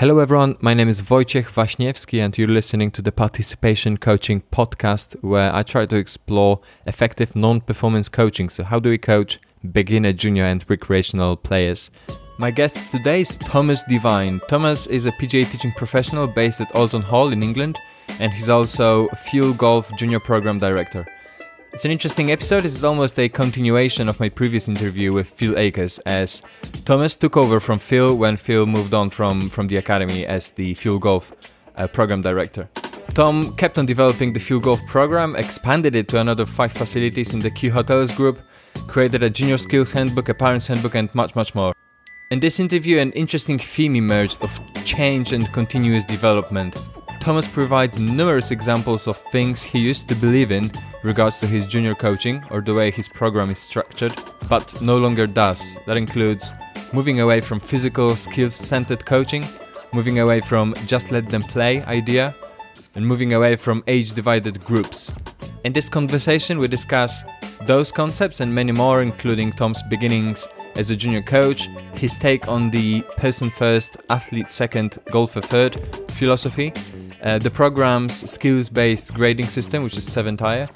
Hello everyone, my name is Wojciech Waśniewski and you're listening to the Participation Coaching podcast, where I try to explore effective non-performance coaching. So how do we coach beginner, junior and recreational players? My guest today is Thomas Devine. Thomas is a PGA teaching professional based at Alton Hall in England, and he's also Fuel Golf Junior Program Director. It's an interesting episode. It's almost a continuation of my previous interview with Phil Akers, as Thomas took over from Phil when Phil moved on from the academy as the Fuel Golf program director. Tom kept on developing the Fuel Golf program, expanded it to another 5 facilities in the Q Hotels group, created a junior skills handbook, a parents handbook, and much, much more. In this interview, an interesting theme emerged of change and continuous development. Thomas provides numerous examples of things he used to believe in regards to his junior coaching or the way his program is structured, but no longer does. That includes moving away from physical skills-centered coaching, moving away from just let them play idea, and moving away from age-divided groups. In this conversation, we discuss those concepts and many more, including Tom's beginnings as a junior coach, his take on the person first, athlete second, golfer third philosophy, the program's skills-based grading system, which is 7-tier,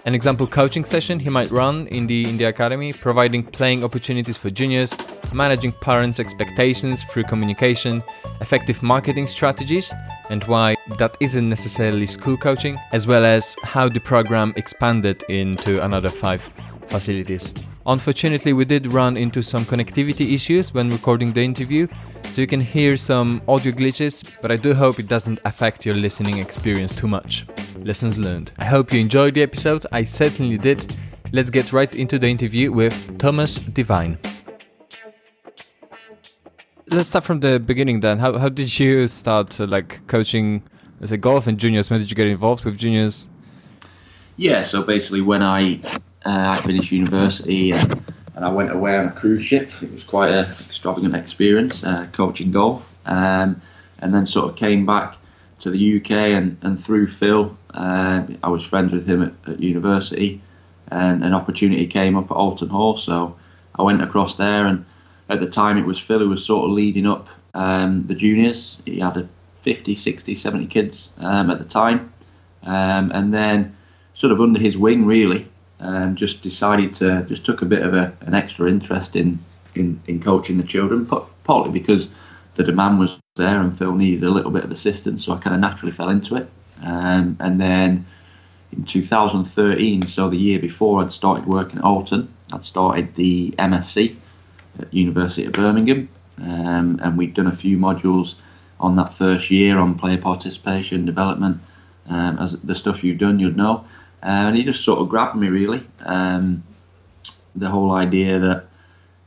an example coaching session he might run in the academy, providing playing opportunities for juniors, managing parents' expectations through communication, effective marketing strategies, and why that isn't necessarily school coaching, as well as how the program expanded into another 5 facilities. Unfortunately, we did run into some connectivity issues when recording the interview, so you can hear some audio glitches, but I do hope it doesn't affect your listening experience too much. Lessons learned. I hope you enjoyed the episode. I certainly did. Let's get right into the interview with Thomas Devine. Let's start from the beginning then. How did you start coaching as a golf and juniors? When did you get involved with juniors? Yeah, so basically when I finished university and I went away on a cruise ship. It was quite an extravagant experience, coaching golf, and then sort of came back to the UK and through Phil, I was friends with him at university, and an opportunity came up at Alton Hall, so I went across there, and at the time it was Phil who was sort of leading up the juniors. He had 50, 60, 70 kids at the time, and then sort of under his wing really, just took a bit of an extra interest in coaching the children, partly because the demand was there and Phil needed a little bit of assistance, so I kind of naturally fell into it. And then in 2013, so the year before I'd started working at Alton, I'd started the MSc at University of Birmingham, and we'd done a few modules on that first year on player participation, development, as the stuff you've done, you'd know. And he just sort of grabbed me really. The whole idea that,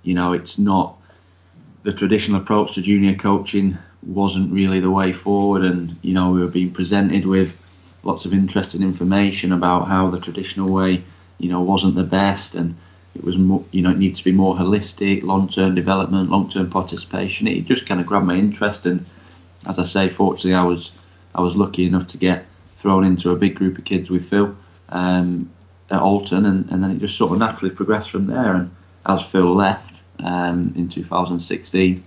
it's not the traditional approach to junior coaching wasn't really the way forward, and we were being presented with lots of interesting information about how the traditional way, wasn't the best, and it was more, it needs to be more holistic, long-term development, long-term participation. It just kind of grabbed my interest, and as I say, fortunately, I was lucky enough to get thrown into a big group of kids with Phil at Alton, and then it just sort of naturally progressed from there. And as Phil left in 2016,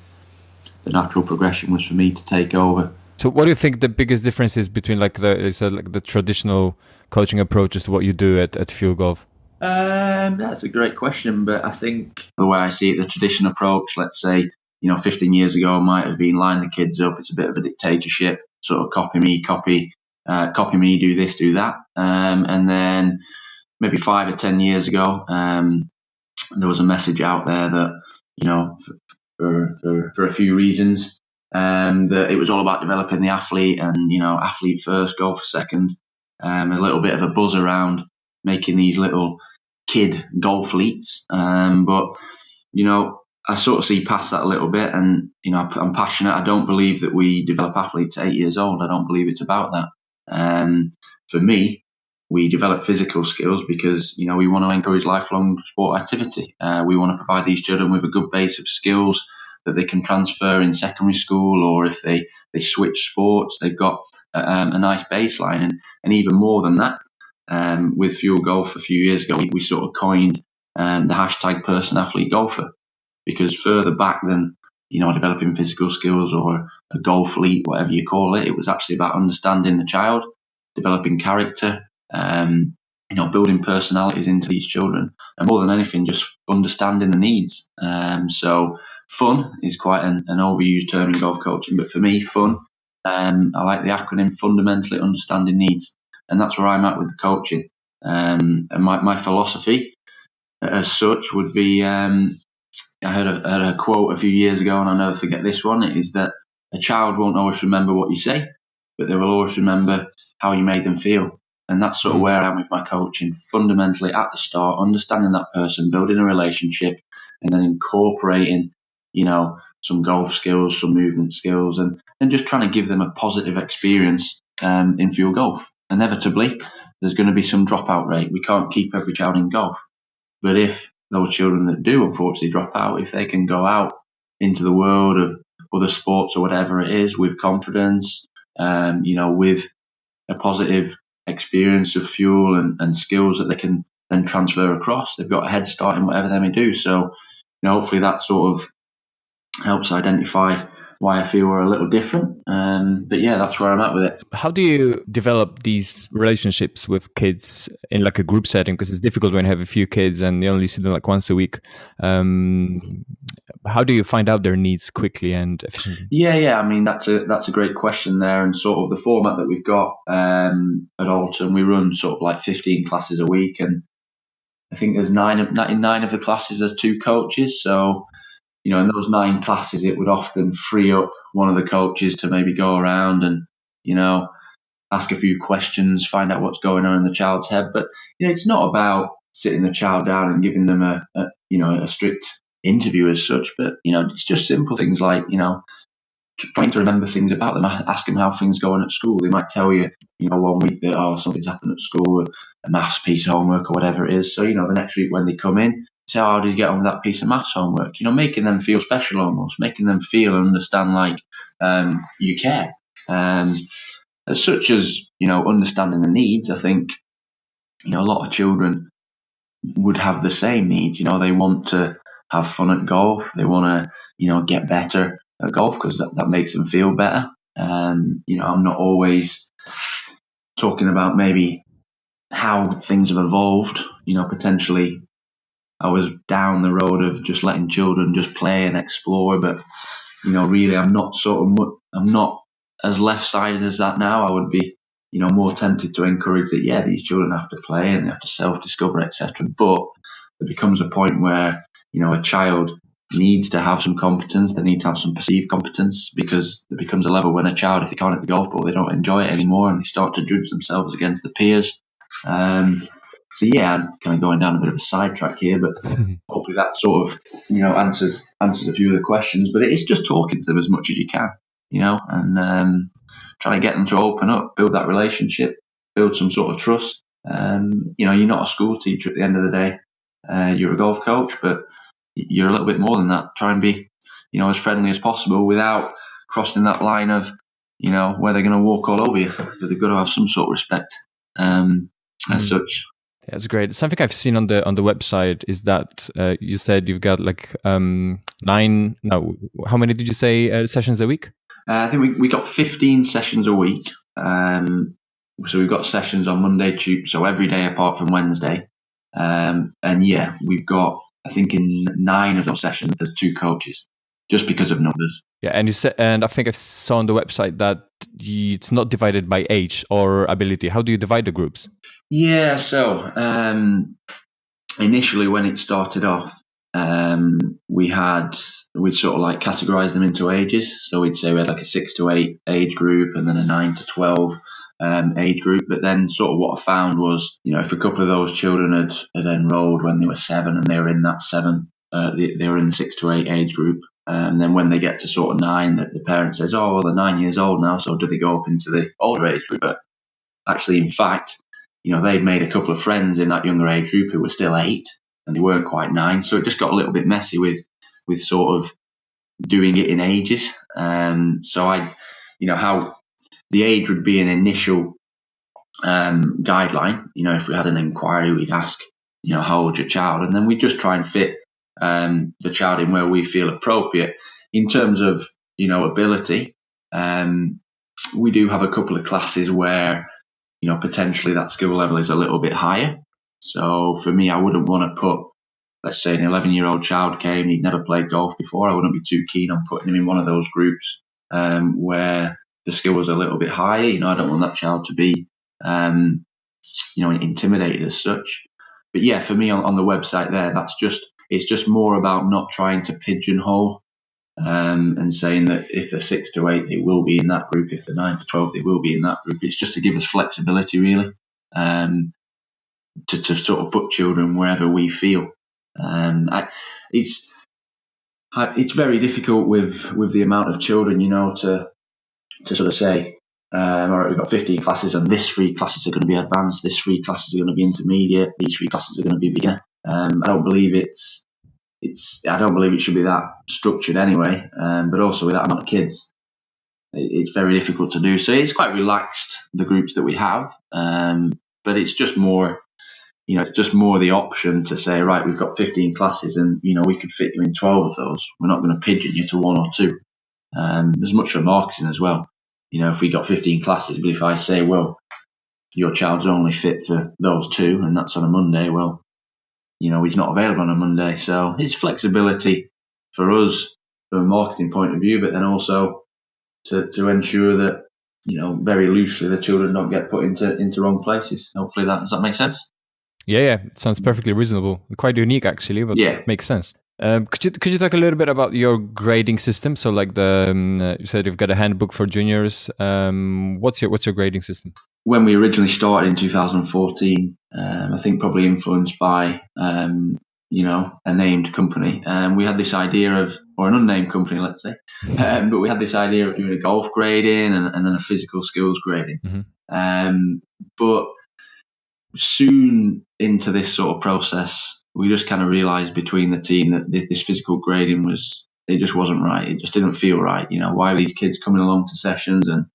the natural progression was for me to take over. So what do you think the biggest difference is between the traditional coaching approaches to what you do at Fuel Golf? That's a great question, but I think the way I see it, the traditional approach, let's say 15 years ago, might have been line the kids up. It's a bit of a dictatorship, sort of copy me, do this, do that. And then maybe 5 or 10 years ago, there was a message out there that, for a few reasons, that it was all about developing the athlete and, athlete first, golfer second. A little bit of a buzz around making these little kid golf leagues. But, I sort of see past that a little bit, and, I'm passionate. I don't believe that we develop athletes at 8 years old. I don't believe it's about that. For me, we develop physical skills because, we want to encourage lifelong sport activity. We want to provide these children with a good base of skills that they can transfer in secondary school, or if they switch sports, they've got a nice baseline. And even more than that, with Fuel Golf a few years ago, we sort of coined the hashtag person athlete golfer, because further back than developing physical skills or a golf elite, whatever you call it. It was actually about understanding the child, developing character, building personalities into these children, and more than anything, just understanding the needs. So fun is quite an overused term in golf coaching, but for me, fun, I like the acronym fundamentally understanding needs. And that's where I'm at with the coaching. And my philosophy as such would be, I heard a quote a few years ago, and I'll never forget this one. It is that a child won't always remember what you say, but they will always remember how you made them feel. And that's sort of where I am with my coaching, fundamentally at the start, understanding that person, building a relationship, and then incorporating, some golf skills, some movement skills, and just trying to give them a positive experience in field golf. Inevitably, there's going to be some dropout rate. We can't keep every child in golf. But if those children that do unfortunately drop out, if they can go out into the world of other sports or whatever it is with confidence, with a positive experience of fuel and skills that they can then transfer across, they've got a head start in whatever they may do. So, hopefully that sort of helps identify why I feel we're a little different. But yeah, that's where I'm at with it. How do you develop these relationships with kids in like a group setting? Because it's difficult when you have a few kids and you only see them like once a week. How do you find out their needs quickly and efficiently? Yeah. I mean, that's a great question there, and sort of the format that we've got at Alton, we run sort of like 15 classes a week, and I think there's nine of the classes there's 2 coaches. So, in those 9 classes, it would often free up one of the coaches to maybe go around and, ask a few questions, find out what's going on in the child's head. But, it's not about sitting the child down and giving them a strict interview as such, but, it's just simple things like, trying to remember things about them, ask them how things go on at school. They might tell you, 1 week that, something's happened at school, a maths piece of homework or whatever it is. So, the next week when they come in, say, how did you get on with that piece of maths homework? Making them feel special almost, making them feel and understand like you care. As such as, understanding the needs, I think, a lot of children would have the same needs. They want to have fun at golf. They want to, get better at golf because that makes them feel better. I'm not always talking about maybe how things have evolved. Potentially I was down the road of just letting children just play and explore, but really I'm not as left-sided as that now. I would be more tempted to encourage that these children have to play and they have to self-discover, etc. But there becomes a point where a child needs to have some competence. They need to have some perceived competence, because there becomes a level when a child, if they can't hit the golf ball, they don't enjoy it anymore and they start to judge themselves against the peers. So I'm kind of going down a bit of a sidetrack here, but hopefully that sort of answers a few of the questions. But it's just talking to them as much as you can, and trying to get them to open up, build that relationship, build some sort of trust. You're not a school teacher at the end of the day. You're a golf coach, but you're a little bit more than that. Try and be, as friendly as possible without crossing that line of, where they're going to walk all over you, because they've got to have some sort of respect as such. That's great. Something I've seen on the website is that you said you've got like 9. No, how many did you say sessions a week? I think we got 15 sessions a week. So we've got sessions on Monday, Tuesday, so every day apart from Wednesday. And we've got, I think in 9 of those sessions, there's 2 coaches, just because of numbers. Yeah, and you said, and I think I saw on the website that it's not divided by age or ability. How do you divide the groups? Yeah, so initially when it started off, we'd sort of like categorize them into ages. So we'd say we had like a 6 to 8 age group and then a 9 to 12 age group. But then sort of what I found was, if a couple of those children had enrolled when they were 7 and they were in that 7, they were in the 6 to 8 age group. And then when they get to sort of 9, the parent says, oh, well, they're 9 years old now, so do they go up into the older age group? But actually, in fact, they'd made a couple of friends in that younger age group who were still 8 and they weren't quite 9. So it just got a little bit messy with sort of doing it in ages. So how the age would be an initial guideline. If we had an inquiry, we'd ask, how old's your child? And then we'd just try and fit the child in where we feel appropriate. in terms of, ability, we do have a couple of classes where, potentially that skill level is a little bit higher. So for me, I wouldn't want to put, let's say, an 11-year-old child came, he'd never played golf before. I wouldn't be too keen on putting him in one of those groups where the skill was a little bit higher. I don't want that child to be, intimidated as such. But yeah, for me on the website there, it's just more about not trying to pigeonhole and saying that if they're 6 to 8, they will be in that group. If they're 9 to 12, they will be in that group. It's just to give us flexibility, really, to sort of put children wherever we feel. It's very difficult with the amount of children, to sort of say, all right, we've got 15 classes, and this 3 classes are going to be advanced, this 3 classes are going to be intermediate, these 3 classes are going to be beginner. I don't believe it should be that structured anyway. But also with that amount of kids, it's very difficult to do. So it's quite relaxed, the groups that we have. But it's just more, the option to say, right, we've got 15 classes, and we could fit you in 12 of those. We're not going to pigeon you to 1 or 2. There's much for marketing as well. If we got 15 classes, but if I say, well, your child's only fit for those 2, and that's on a Monday, well, he's not available on a Monday. So it's flexibility for us from a marketing point of view, but then also to ensure that, very loosely, the children don't get put into wrong places. Hopefully does that make sense? Yeah, it sounds perfectly reasonable. Quite unique, actually, but yeah, makes sense. Could you talk a little bit about your grading system? So, like you said, you've got a handbook for juniors. What's your grading system? When we originally started in 2014, I think probably influenced by a named company, we had this idea of, or an unnamed company, let's say, but we had this idea of doing a golf grading and then a physical skills grading. Mm-hmm. But soon into this sort of process, we just kind of realised between the team that this physical grading it just wasn't right. It just didn't feel right. Why are these kids coming along to sessions and,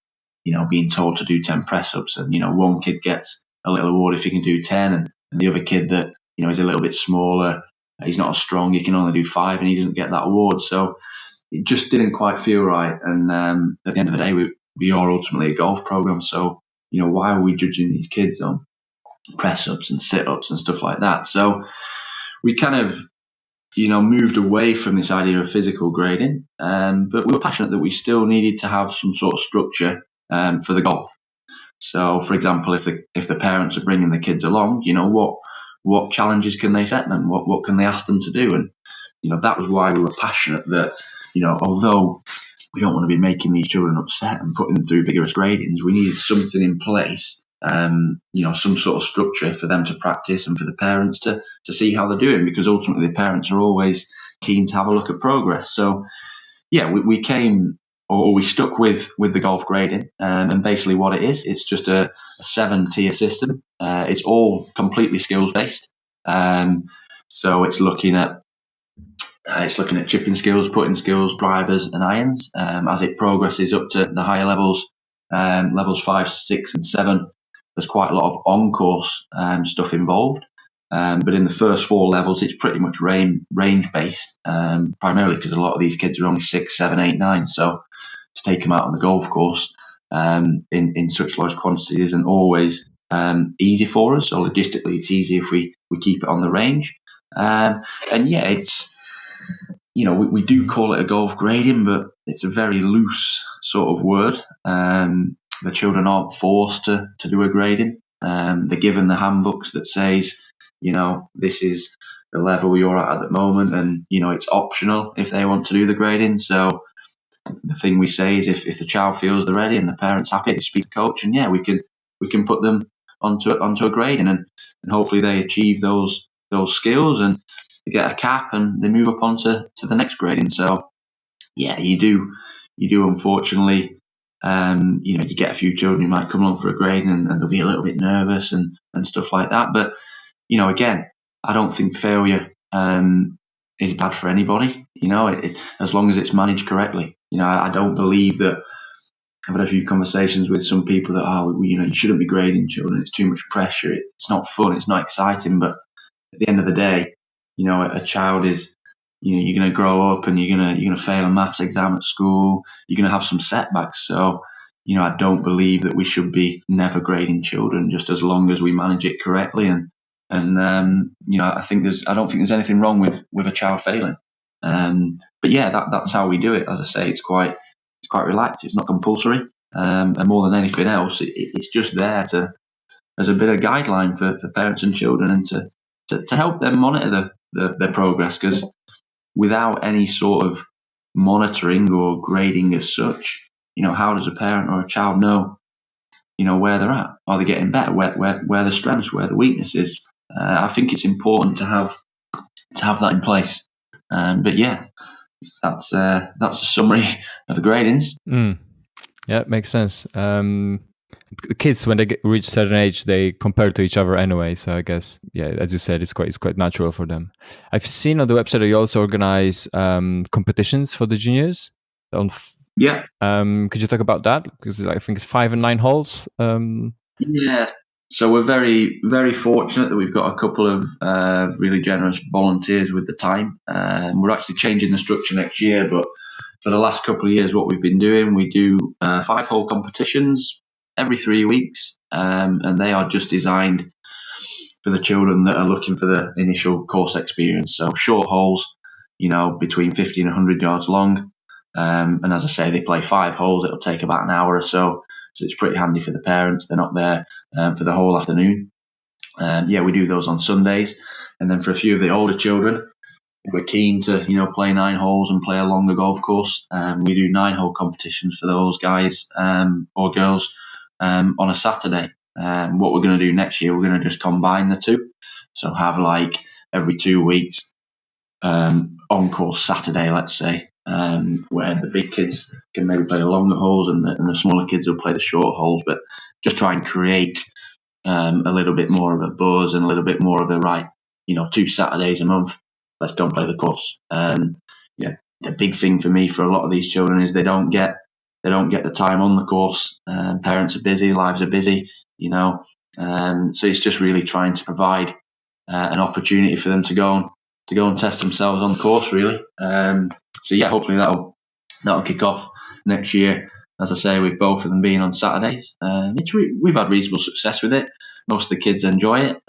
being told to do 10 press-ups, and, one kid gets a little award if he can do 10, and the other kid that, is a little bit smaller, he's not as strong, he can only do 5, and he doesn't get that award. So it just didn't quite feel right. And at the end of the day, we are ultimately a golf program. So, why are we judging these kids on press-ups and sit-ups and stuff like that? So we kind of, moved away from this idea of physical grading, but we were passionate that we still needed to have some sort of structure for the golf. So, for example, if the parents are bringing the kids along, what challenges can they set them? What can they ask them to do? And that was why we were passionate that, although we don't want to be making these children upset and putting them through vigorous gradings, we needed something in place. Some sort of structure for them to practice and for the parents to see how they're doing, because ultimately the parents are always keen to have a look at progress. So yeah, we stuck with the golf grading, and basically what it is, it's just a 7-tier system. It's all completely skills based. So it's looking at chipping skills, putting skills, drivers and irons. As it progresses up to the higher levels, levels 5, 6 and 7, there's quite a lot of on-course stuff involved. But in the first 4 levels, it's pretty much range-based, primarily because a lot of these kids are only 6, 7, 8, 9. So to take them out on the golf course in such large quantities isn't always easy for us. So logistically, it's easy if we keep it on the range. And yeah, it's, we do call it a golf grading, but it's a very loose sort of word. The children aren't forced to do a grading. They're given the handbooks that says, this is the level you're at the moment, and, it's optional if they want to do the grading. So the thing we say is if the child feels they're ready and the parent's happy, to speak to coach, and yeah, we can put them onto a grading, and hopefully they achieve those skills and they get a cap and they move up onto the next grading. So yeah, you do unfortunately, you get a few children who might come along for a grading and they'll be a little bit nervous and stuff like that. But, again, I don't think failure is bad for anybody, as long as it's managed correctly. I don't believe that. I've had a few conversations with some people that, you shouldn't be grading children. It's too much pressure. It's not fun. It's not exciting. But at the end of the day, a child is, you're going to grow up and you're going to fail a maths exam at school. You're going to have some setbacks. So, I don't believe that we should be never grading children, just as long as we manage it correctly. And I don't think there's anything wrong with a child failing. But yeah, that's how we do it. As I say, it's quite relaxed. It's not compulsory. And more than anything else, it's just there as a bit of guideline for parents and children, and to help them monitor their progress. Because without any sort of monitoring or grading as such, how does a parent or a child know, where they're at? Are they getting better? Where the strengths, where the weaknesses? I think it's important to have that in place. But yeah, that's a summary of the gradings. Yeah, it makes sense. Kids, when they reach a certain age, they compare to each other anyway. So I guess, yeah, as you said, it's quite natural for them. I've seen on the website that you also organize competitions for the juniors. Yeah. Could you talk about that? Because I think it's 5 and 9 holes. Yeah. So we're very, very fortunate that we've got a couple of really generous volunteers with the time. We're actually changing the structure next year, but for the last couple of years, what we've been doing, we do 5-hole competitions every 3 weeks, and they are just designed for the children that are looking for the initial course experience. So short holes, between 50 and 100 yards long. And as I say, they play 5 holes. It'll take about an hour or so. So it's pretty handy for the parents. They're not there for the whole afternoon. We do those on Sundays. And then for a few of the older children, we're keen to, play 9 holes and play a longer golf course. We do 9-hole competitions for those guys or girls on a Saturday. What we're going to do next year, we're going to just combine the two. So have like every 2 weeks on-course Saturday, let's say, where the big kids can maybe play the longer holes and the smaller kids will play the short holes, but just try and create a little bit more of a buzz and a little bit more of a 2 Saturdays a month. Let's don't play the course. The big thing for me for a lot of these children is they don't get the time on the course. Parents are busy, lives are busy, so it's just really trying to provide an opportunity for them to go and test themselves on the course, really. Hopefully that'll kick off next year. As I say, with both of them being on Saturdays, we've had reasonable success with it. Most of the kids enjoy it.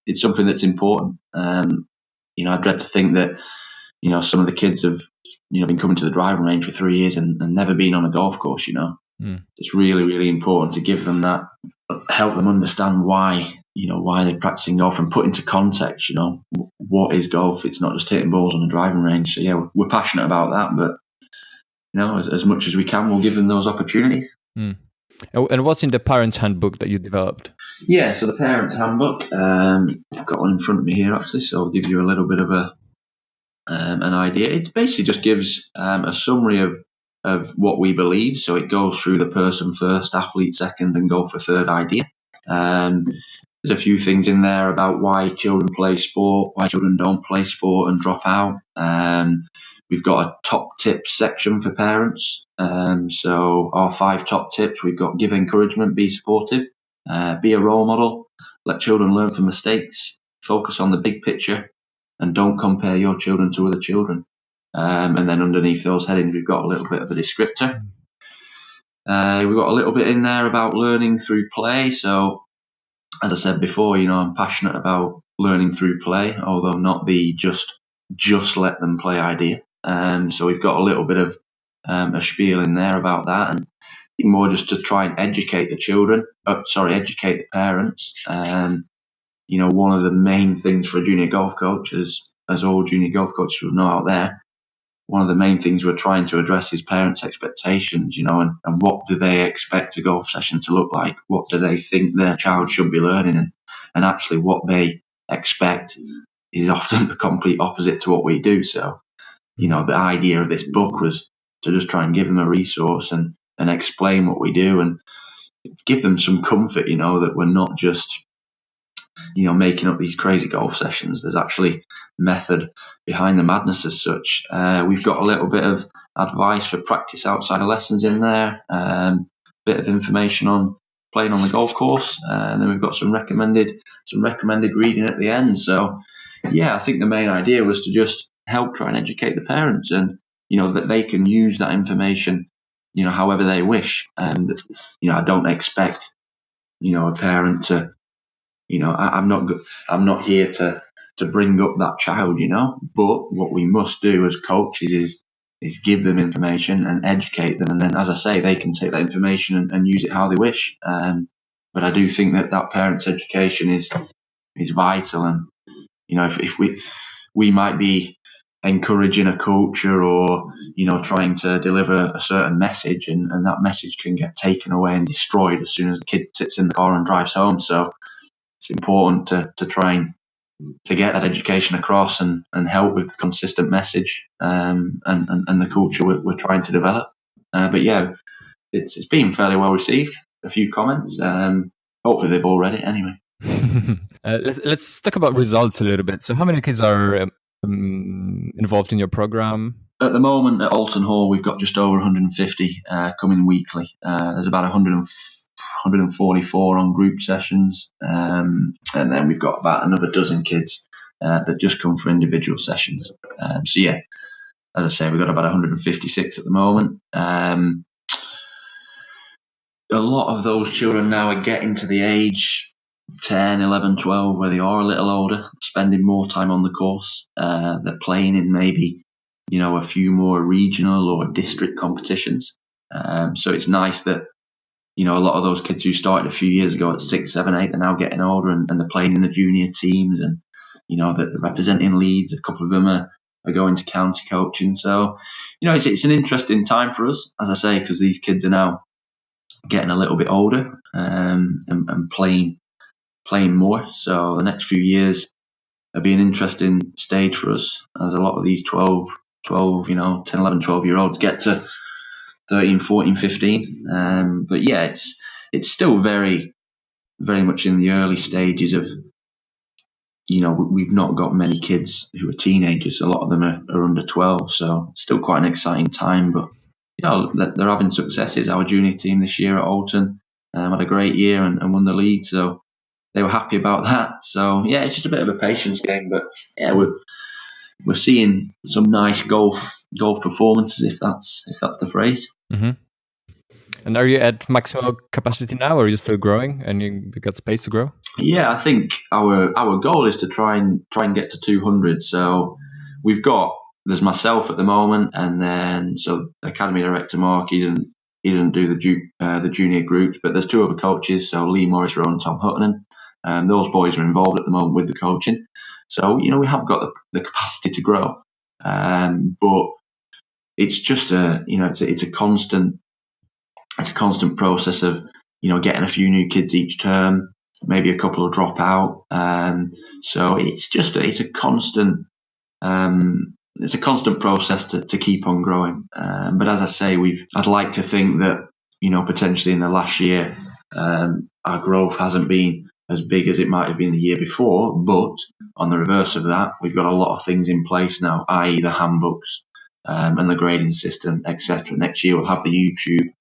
It's something that's important. I dread to think that some of the kids have been coming to the driving range for 3 years and never been on a golf course. It's really, really important to give them that, help them understand why they're practicing golf, and put into context, what is golf. It's not just hitting balls on the driving range. So yeah, we're passionate about that, but as much as we can, we'll give them those opportunities. And what's in the parents' handbook that you developed? Yeah, so the parents' handbook, I've got one in front of me here actually, so I'll give you a little bit of an idea. It basically just gives a summary of what we believe. So it goes through the person first, athlete second, and golfer third idea. There's a few things in there about why children play sport, why children don't play sport and drop out. We've got a top tips section for parents. So our 5 top tips, we've got: give encouragement, be supportive, be a role model, let children learn from mistakes, focus on the big picture, and don't compare your children to other children. And then underneath those headings, we've got a little bit of a descriptor. We've got a little bit in there about learning through play. So, as I said before, I'm passionate about learning through play, although not the just let them play idea. So we've got a little bit of a spiel in there about that, and more just to try and educate the parents. One of the main things for a junior golf coach, as all junior golf coaches will know out there, one of the main things we're trying to address is parents' expectations, and what do they expect a golf session to look like? What do they think their child should be learning? And actually what they expect is often the complete opposite to what we do. So, the idea of this book was to just try and give them a resource and explain what we do and give them some comfort, that we're not just making up these crazy golf sessions. There's actually method behind the madness as such. We've got a little bit of advice for practice outside of lessons in there, bit of information on playing on the golf course, and then we've got some recommended reading at the end. So yeah, I think the main idea was to just help try and educate the parents, and that they can use that information, however they wish. And I don't expect a parent to, I'm not here to bring up that child, But what we must do as coaches is give them information and educate them, and then, as I say, they can take that information and use it how they wish. But I do think that parent's education is vital, and if we might be encouraging a culture or trying to deliver a certain message, and that message can get taken away and destroyed as soon as the kid sits in the car and drives home. So it's important to try and to get that education across and help with the consistent message, and the culture we're trying to develop. But yeah, it's been fairly well received. A few comments. Hopefully they've all read it anyway. Let's talk about results a little bit. So how many kids are involved in your program? At the moment at Alton Hall, we've got just over 150 coming weekly. There's about 144 on group sessions, and then we've got about another dozen kids that just come for individual sessions. So yeah, as I say, we've got about 156 at the moment. A lot of those children now are getting to the age 10, 11, 12, where they are a little older, spending more time on the course. They're playing in maybe, a few more regional or district competitions. So it's nice that, a lot of those kids who started a few years ago at 6, 7, 8, they're now getting older, and they're playing in the junior teams, and, that they're representing Leeds. A couple of them are going to county coaching. So, it's an interesting time for us, as I say, because these kids are now getting a little bit older, and playing more. So the next few years will be an interesting stage for us, as a lot of these 12, 10, 11, 12-year-olds get to 13, 14, 15. But yeah, it's still very, very much in the early stages of, we've not got many kids who are teenagers. A lot of them are under 12. So it's still quite an exciting time, but they're having successes. Our junior team this year at Alton had a great year and won the league. So they were happy about that. So yeah, it's just a bit of a patience game, but yeah, we're seeing some nice golf performances, if that's the phrase. Mm-hmm. And are you at maximum capacity now, or are you still growing and you got space to grow? Yeah, I think our goal is to try and get to 200. So there's myself at the moment, and then so Academy Director Mark, he didn't do the junior groups, but there's two other coaches, so Lee Morris Rowe and Tom Huttonen. Those boys are involved at the moment with the coaching. So, we have got the capacity to grow. But it's just it's a constant process of, getting a few new kids each term, maybe a couple will drop out. So it's a constant process to keep on growing. But as I say, I'd like to think that, potentially in the last year, our growth hasn't been as big as it might have been the year before, but on the reverse of that, we've got a lot of things in place now, i.e. the handbooks, and the grading system, etc. Next year we'll have the YouTube.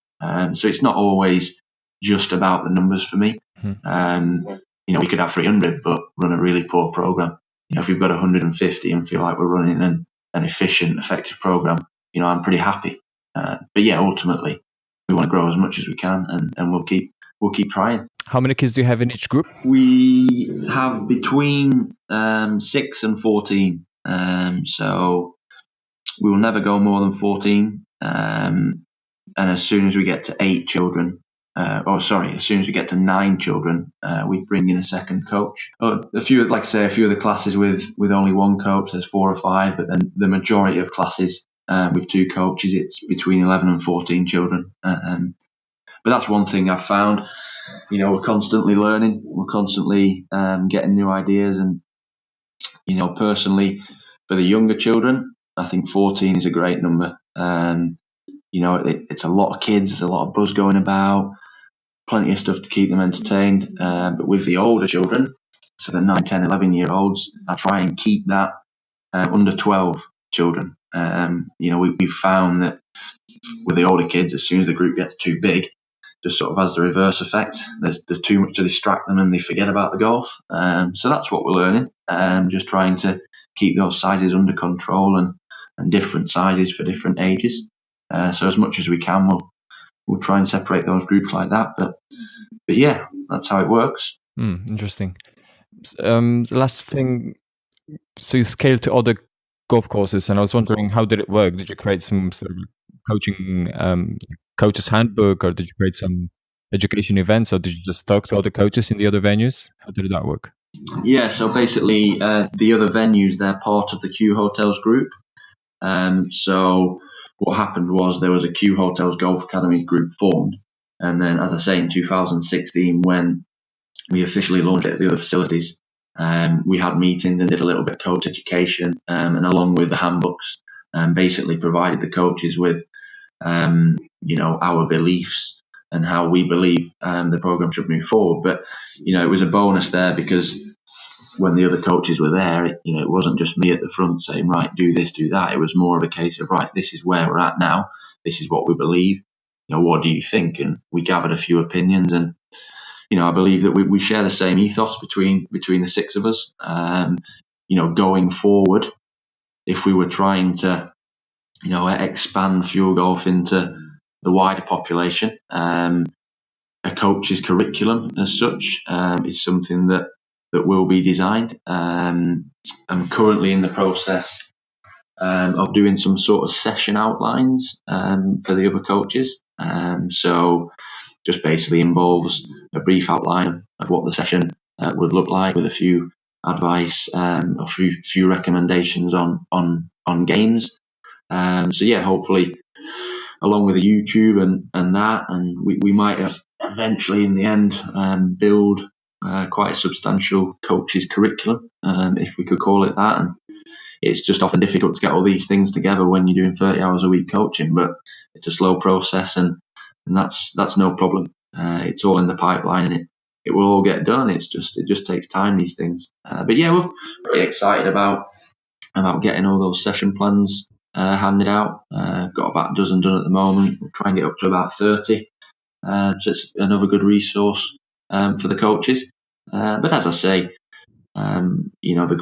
So it's not always just about the numbers for me. We could have 300 but run a really poor program. If we've got 150 and feel like we're running an efficient, effective program, I'm pretty happy. But yeah, ultimately we want to grow as much as we can, and we'll keep trying. How many kids do you have in each group? We have between 6 and 14. So we will never go more than 14. And as soon as we get to 8 children, as soon as we get to 9 children, we bring in a second coach. A few of the classes with only one coach, there's 4 or 5, but then the majority of classes with 2 coaches, it's between 11 and 14 children. But that's one thing I've found. We're constantly learning. We're constantly getting new ideas. And, personally, for the younger children, I think 14 is a great number. It's a lot of kids. There's a lot of buzz going about. Plenty of stuff to keep them entertained. But with the older children, so the 9, 10, 11-year-olds, I try and keep that under 12 children. We've found that with the older kids, as soon as the group gets too big, just sort of has the reverse effect. There's too much to distract them and they forget about the golf. So that's what we're learning. Just trying to keep those sizes under control and different sizes for different ages. So as much as we can, we'll try and separate those groups like that. But yeah, that's how it works. Interesting. The last thing, so you scaled to other golf courses, and I was wondering, how did it work? Did you create some sort of coaching coaches handbook, or did you create some education events, or did you just talk to other coaches in the other venues? How did that work? Yeah, so basically the other venues, they're part of the Q Hotels group. So what happened was there was a Q Hotels Golf Academy group formed, and then, as I say, in 2016, when we officially launched it at the other facilities, we had meetings and did a little bit of coach education, and along with the handbooks, basically provided the coaches with, our beliefs and how we believe the program should move forward. But it was a bonus there because when the other coaches were there, it wasn't just me at the front saying, right, do this, do that. It was more of a case of, right, this is where we're at now. This is what we believe. What do you think? And we gathered a few opinions, and I believe that we share the same ethos between the six of us. Going forward, if we were trying to, expand Fuel Golf into the wider population, a coach's curriculum as such is something that will be designed. I'm currently in the process of doing some sort of session outlines for the other coaches. So just basically involves a brief outline of what the session would look like, with a few advice, a few recommendations on games. So yeah, hopefully, along with the YouTube and that, and we might eventually, in the end, build quite a substantial coach's curriculum, if we could call it that. And it's just often difficult to get all these things together when you're doing 30 hours a week coaching, but it's a slow process, and that's no problem. It's all in the pipeline, and it will all get done. It just takes time, these things. But yeah, we're pretty excited about getting all those session plans handed out. Got about a dozen done at the moment. We'll try and get up to about 30. So it's another good resource for the coaches. But as I say, the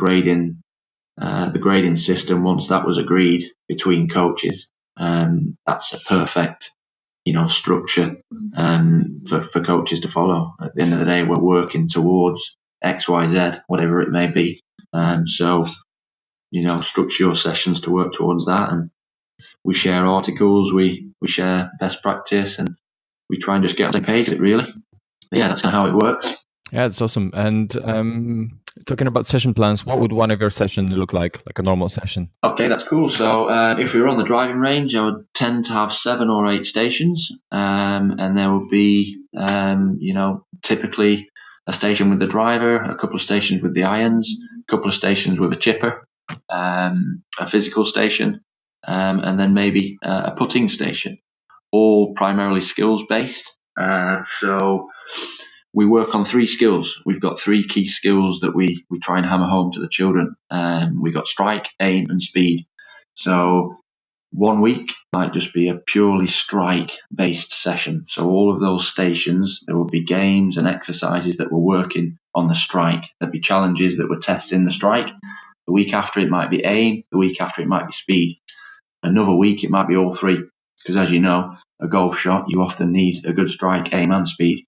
grading system, once that was agreed between coaches, that's a perfect structure for coaches to follow. At the end of the day, we're working towards X, Y, Z, whatever it may be. So structure your sessions to work towards that, and we share articles, we share best practice, and we try and just get on the page with it, really. But yeah, that's kind of how it works. Yeah, that's awesome. And talking about session plans, what would one of your sessions look like a normal session? Okay, that's cool. So if we were on the driving range, I would tend to have 7 or 8 stations, and there would be, typically a station with the driver, a couple of stations with the irons, a couple of stations with a chipper, a physical station, and then maybe a putting station, all primarily skills based. So we work on 3 skills. We've got 3 key skills that we try and hammer home to the children. We've got strike, aim, and speed. So one week might just be a purely strike-based session. So all of those stations, there will be games and exercises that we're working on the strike. There'll be challenges that we're testing the strike. The week after it might be aim. The week after it might be speed. Another week it might be all 3. Because as you know, a golf shot, you often need a good strike, aim, and speed.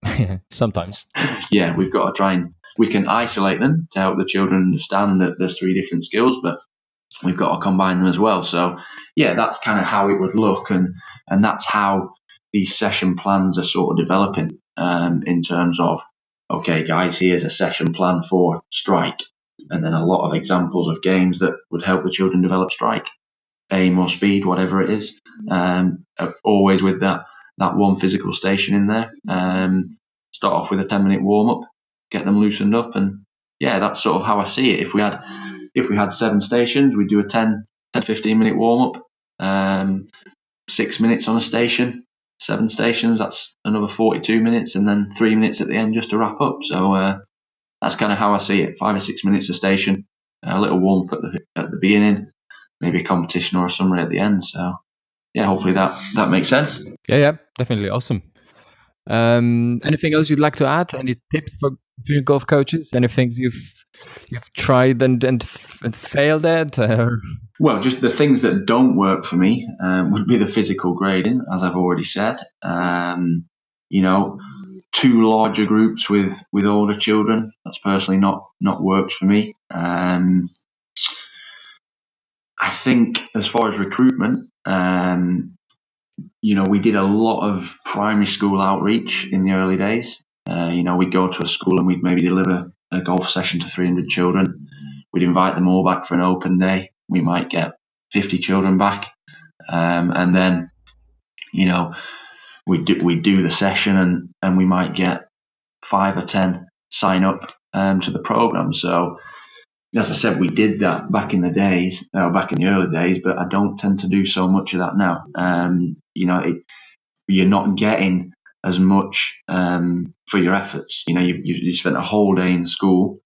Sometimes. Yeah, we've got to try and we can isolate them to help the children understand that there's 3 different skills, but we've got to combine them as well. So yeah, that's kind of how it would look, and that's how these session plans are sort of developing, in terms of, okay, guys, here's a session plan for strike, and then a lot of examples of games that would help the children develop strike, aim, or speed, whatever it is. Always with that one physical station in there. Start off with a 10-minute warm-up, get them loosened up, and yeah, that's sort of how I see it. If we had 7 stations, we'd do a 10-15 minute warm-up, 6 minutes on a station. 7 stations, that's another 42 minutes, and then 3 minutes at the end just to wrap up. So that's kind of how I see it. 5 or 6 minutes a station, a little warm-up at the beginning, maybe a competition or a summary at the end. So yeah, hopefully that makes sense. Yeah, definitely. Awesome. Anything else you'd like to add? Any tips for junior golf coaches? Anything you've tried and failed at? Well, just the things that don't work for me would be the physical grading, as I've already said. Too larger groups with older children, that's personally not worked for me. I think as far as recruitment, we did a lot of primary school outreach in the early days. We'd go to a school and we'd maybe deliver a golf session to 300 children. We'd invite them all back for an open day. We might get 50 children back. And then, we'd do the session and we might get 5 or 10 sign up to the program. So, as I said, we did that back in the early days, but I don't tend to do so much of that now. You're not getting as much for your efforts. You spent a whole day in school,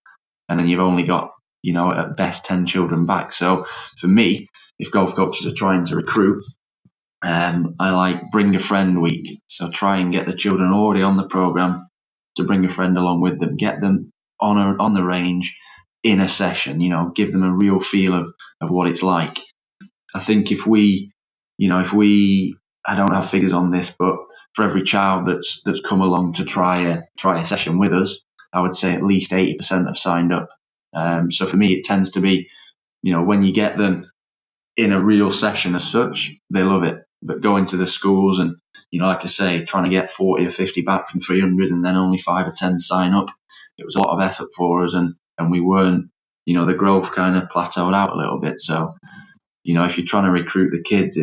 and then you've only got, at best 10 children back. So for me, if golf coaches are trying to recruit, I like bring a friend week. So try and get the children already on the program to bring a friend along with them, get them on the range in a session, give them a real feel of what it's like. I think if we, I don't have figures on this, but for every child that's come along to try a session with us, I would say at least 80% have signed up. So for me, it tends to be, when you get them in a real session as such, they love it. But going to the schools and, like I say, trying to get 40 or 50 back from 300 and then only 5 or 10 sign up, it was a lot of effort for us, and we weren't, the growth kind of plateaued out a little bit. So, if you're trying to recruit the kids,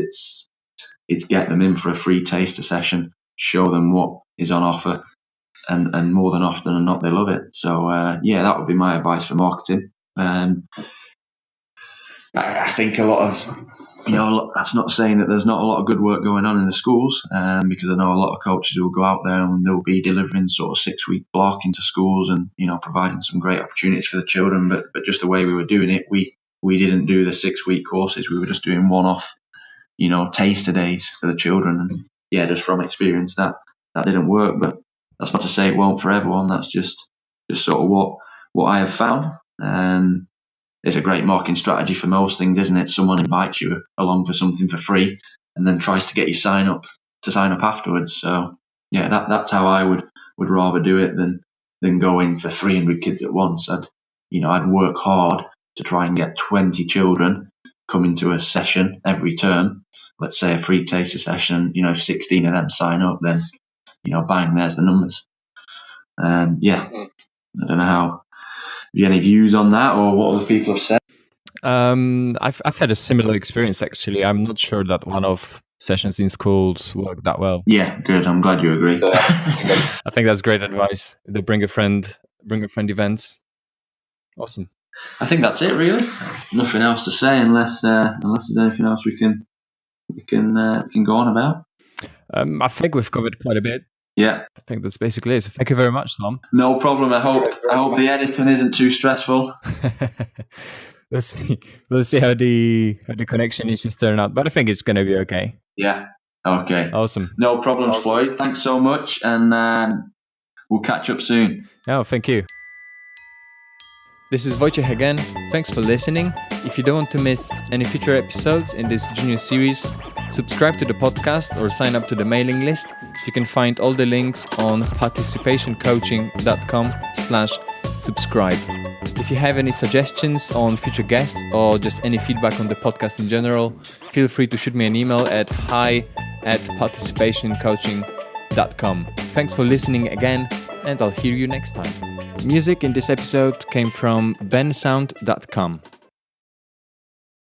it's get them in for a free taster session, show them what is on offer, and more than often than not, they love it. So, that would be my advice for marketing. I think a lot of, that's not saying that there's not a lot of good work going on in the schools, because I know a lot of coaches will go out there and they'll be delivering sort of 6-week block into schools and, providing some great opportunities for the children. But just the way we were doing it, we didn't do the 6-week courses. We were just doing one-off, taster days for the children. And just from experience, that didn't work. But that's not to say it won't for everyone. That's just sort of what I have found. It's a great marketing strategy for most things, isn't it? Someone invites you along for something for free and then tries to get you sign up afterwards. So that's how I would rather do it than go in for 300 kids at once. I'd work hard to try and get 20 children coming to a session every term. Let's say a free taster session. If 16 of them sign up, then bang, there's the numbers. I don't know how. Have you any views on that, or what other people have said? I've had a similar experience, actually. I'm not sure that one-off sessions in schools work that well. Yeah, good. I'm glad you agree. I think that's great advice. The bring a friend events. Awesome. I think that's it, really. Nothing else to say unless there's anything else we can go on about. I think we've covered quite a bit. Yeah, I think that's basically it. So thank you very much, Tom. No problem. I hope the editing isn't too stressful. Let's see how the connection issues turn out, but I think it's going to be okay. Yeah. Okay. Awesome. No problem, Floyd. Thanks so much, and we'll catch up soon. Oh, thank you. This is Wojciech again. Thanks for listening. If you don't want to miss any future episodes in this junior series, subscribe to the podcast or sign up to the mailing list. You can find all the links on ParticipationCoaching.com/subscribe. If you have any suggestions on future guests or just any feedback on the podcast in general, feel free to shoot me an email at hi@ParticipationCoaching.com. Thanks for listening again, and I'll hear you next time. Music in this episode came from bensound.com.